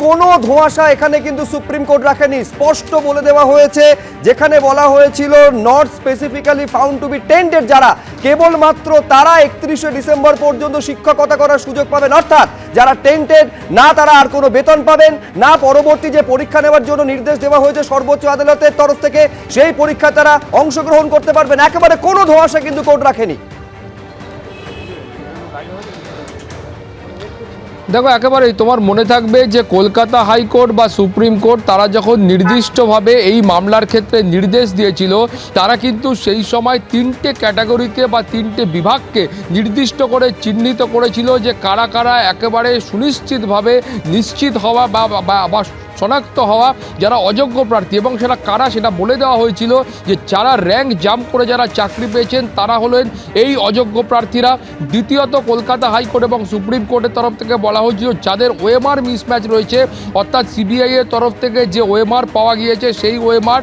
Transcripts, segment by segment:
কোনো ধোঁয়াশা এখানে কিন্তু সুপ্রিম কোর্ট রাখেনি। স্পষ্ট বলে দেওয়া হয়েছে, যেখানে বলা হয়েছিল not specifically found to be tainted যারা, কেবলমাত্র তারা 31শে ডিসেম্বর পর্যন্ত শিক্ষকতা করার সুযোগ পাবেন। অর্থাৎ যারা টেন্টেড না তারা আর কোনো বেতন পাবেন না, পরবর্তী যে পরীক্ষা নেওয়ার জন্য নির্দেশ দেওয়া হয়েছে সর্বোচ্চ আদালতের তরফ থেকে সেই পরীক্ষা তারা অংশগ্রহণ করতে পারবেন। একেবারে কোনো ধোঁয়াশা কিন্তু কোর্ট রাখেনি। দেখো, একেবারেই তোমার মনে থাকবে যে কলকাতা হাইকোর্ট বা সুপ্রিম কোর্ট তারা যখন নির্দিষ্টভাবে এই মামলার ক্ষেত্রে নির্দেশ দিয়েছিল, তারা কিন্তু সেই সময় 3টে ক্যাটাগরিকে বা 3টে বিভাগকে নির্দিষ্ট করে চিহ্নিত করেছিল যে কারা কারা একেবারে সুনিশ্চিতভাবে নিশ্চিত হওয়া বা শনাক্ত হওয়া যারা অযোগ্য প্রার্থী, এবং সেটা কারা সেটা বলে দেওয়া হয়েছিল যে যারা র্যাঙ্ক জাম্প করে যারা চাকরি পেয়েছেন তারা হলেন এই অযোগ্য প্রার্থীরা। দ্বিতীয়ত, কলকাতা হাইকোর্ট এবং সুপ্রিম কোর্টের তরফ থেকে বলা হয়েছিল যাদের ওএমআর মিসম্যাচ রয়েছে, অর্থাৎ সিবিআই এর তরফ থেকে যে ওএমআর পাওয়া গিয়েছে সেই ওএমআর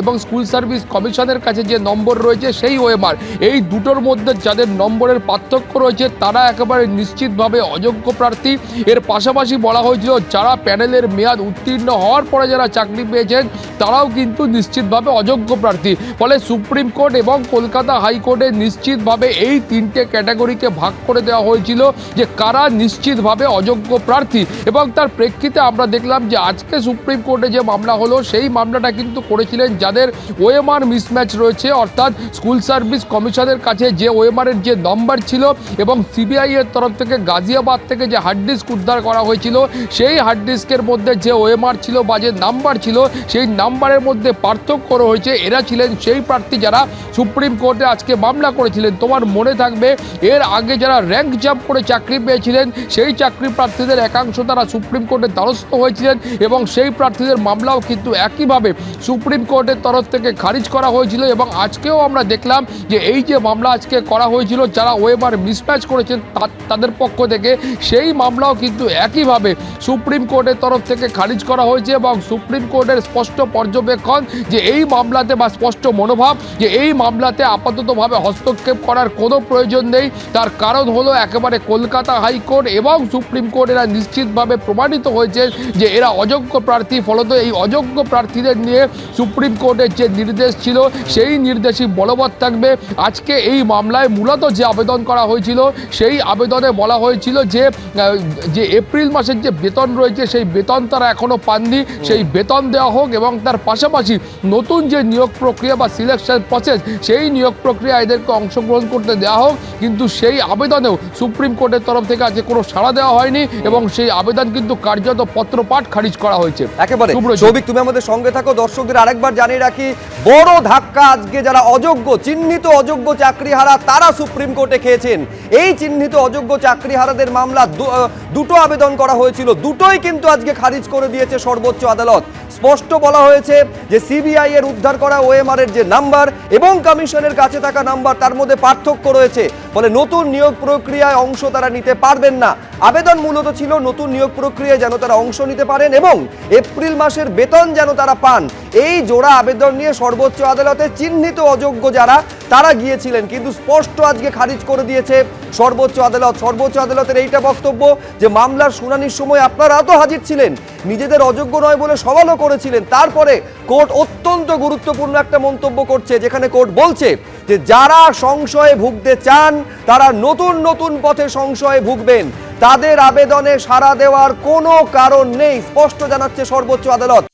এবং স্কুল সার্ভিস কমিশনের কাছে যে নম্বর রয়েছে সেই ওএমআর, এই দুটোর মধ্যে যাদের নম্বরের পার্থক্য রয়েছে তারা একেবারে নিশ্চিতভাবে অযোগ্য প্রার্থী। এর পাশাপাশি বলা হয়েছিল যারা প্যানেলের মেয়াদ উত্তীর্ণ হওয়ার পরে যারা চাকরি পেয়েছেন তারাও কিন্তু নিশ্চিতভাবে অযোগ্য প্রার্থী। ফলে সুপ্রিম কোর্ট এবং কলকাতা হাইকোর্টে নিশ্চিতভাবে এই 3টে ক্যাটাগরিকে ভাগ করে দেওয়া হয়েছিল যে কারা নিশ্চিতভাবে অযোগ্য প্রার্থী। এবং তার প্রেক্ষিতে আমরা দেখলাম যে আজকে সুপ্রিম কোর্টে যে মামলা হলো সেই মামলাটা কিন্তু করেছিলেন যাদের ওএমআর মিসম্যাচ রয়েছে, অর্থাৎ স্কুল সার্ভিস কমিশনের কাছে যে ওএমআরের যে নম্বর ছিল এবং সিবিআই এর তরফ থেকে গাজিয়াবাদ থেকে যে হার্ড ডিস্ক উদ্ধার করা হয়েছিল সেই হার্ড ডিস্কের মধ্যে যে ওএমআর ছিল বা যে নাম্বার ছিল সেই নাম্বারের মধ্যে পার্থক্য রয়েছে। এরা ছিলেন সেই প্রার্থী যারা সুপ্রিম কোর্টে আজকে মামলা করেছিলেন। তোমার মনে থাকবে এর আগে যারা র্যাঙ্ক জাম্প করে চাকরি পেয়েছিলেন সেই চাকরি প্রার্থীদের একাংশ তারা সুপ্রিম কোর্টের দ্বারস্থ হয়েছিলেন এবং সেই প্রার্থীদের মামলাও কিন্তু একইভাবে সুপ্রিম কোর্টের তরফ থেকে খারিজ করা হয়েছিল। এবং আজকেও আমরা দেখলাম যে এই যে মামলা আজকে করা হয়েছিল যারা ওএমআর মিসম্যাচ করেছেন তাদের পক্ষ থেকে, সেই মামলাও কিন্তু একইভাবে সুপ্রিম কোর্টের তরফ থেকে খারিজ করা হয়েছে। এবং সুপ্রিম কোর্টের স্পষ্ট পর্যবেক্ষণ যে এই মামলাতে বা স্পষ্ট মনোভাব যে এই মামলাতে আপাততভাবে হস্তক্ষেপ করার কোনো প্রয়োজন নেই। তার কারণ হলো একেবারে কলকাতা হাইকোর্ট এবং সুপ্রিম কোর্ট এরা নিশ্চিতভাবে প্রমাণিত হয়েছে যে এরা অযোগ্য প্রার্থী। ফলত এই অযোগ্য প্রার্থীদের নিয়ে সুপ্রিম কোর্টের যে নির্দেশ ছিল সেই নির্দেশই বলবৎ থাকবে। আজকে এই মামলায় মূলত যে আবেদন করা হয়েছিল সেই আবেদনে বলা হয়েছিল যে এপ্রিল মাসের যে বেতন রয়েছে সেই বেতন তারা এখনো পাননি, সেই বেতন দেওয়া হোক এবং তার পাশাপাশি নতুন যে নিয়োগ প্রক্রিয়া বা সিলেকশন প্রসেস সেই নিয়োগ প্রক্রিয়া এদেরকে অংশগ্রহণ করতে দেওয়া হোক। কিন্তু সেই আবেদনেও সুপ্রিম কোর্টের তরফ থেকে আজকে কোনো সাড়া দেওয়া হয়নি এবং সেই আবেদন কিন্তু কার্যত পত্রপাঠ খারিজ করা হয়েছে। একেবারে সৌভিক, তুমি আমাদের সঙ্গে থাকো। দর্শকদের আরেকবার জানিয়ে রাখি, বড় ধাক্কা আজকে যারা অযোগ্য চিহ্নিত অযোগ্য চাকরিহারা তারা সুপ্রিম কোর্টে খেয়েছেন। এই চিহ্নিত অযোগ্য চাকরিহারাদের মামলা দুটো আবেদন করা হয়েছিল, দুটোই কিন্তু আজকে খারিজ করে দিয়েছে সর্বোচ্চ আদালত। স্পষ্ট বলা হয়েছে যে সিবিআই এর উদ্ধার করা ওএমআর এর যে নাম্বার এবং কমিশনের কাছে থাকা নাম্বার তার মধ্যে পার্থক্য রয়েছে, ফলে নতুন নিয়োগ প্রক্রিয়ায় অংশ তারা নিতে পারবেন না। আবেদন মূলত ছিল নতুন নিয়োগ প্রক্রিয়ায় যেন তারা অংশ নিতে পারেন এবং এপ্রিল মাসের বেতন যেন তারা পান। এই জোড়া আবেদন নিয়ে সর্বোচ্চ আদালতে চিহ্নিত অযোগ্য যারা তারা গিয়েছিলেন, কিন্তু স্পষ্ট আজকে খারিজ করে দিয়েছে সর্বোচ্চ আদালত। সর্বোচ্চ আদালতের এইটা বক্তব্য যে মামলার শুনানির সময় আপনারা তো হাজির ছিলেন, নিজেদের অযোগ্য নয় বলে সওয়ালও করেছিলেন। তারপরে কোর্ট অত্যন্ত গুরুত্বপূর্ণ একটা মন্তব্য করছে, যেখানে কোর্ট বলছে যে যারা সংশয়ে ভুগতে চান তারা নতুন নতুন পথে সংশয়ে ভুগবেন, তাদের আবেদনে সাড়া দেওয়ার কোনো কারণ নেই, স্পষ্ট জানাচ্ছে সর্বোচ্চ আদালত।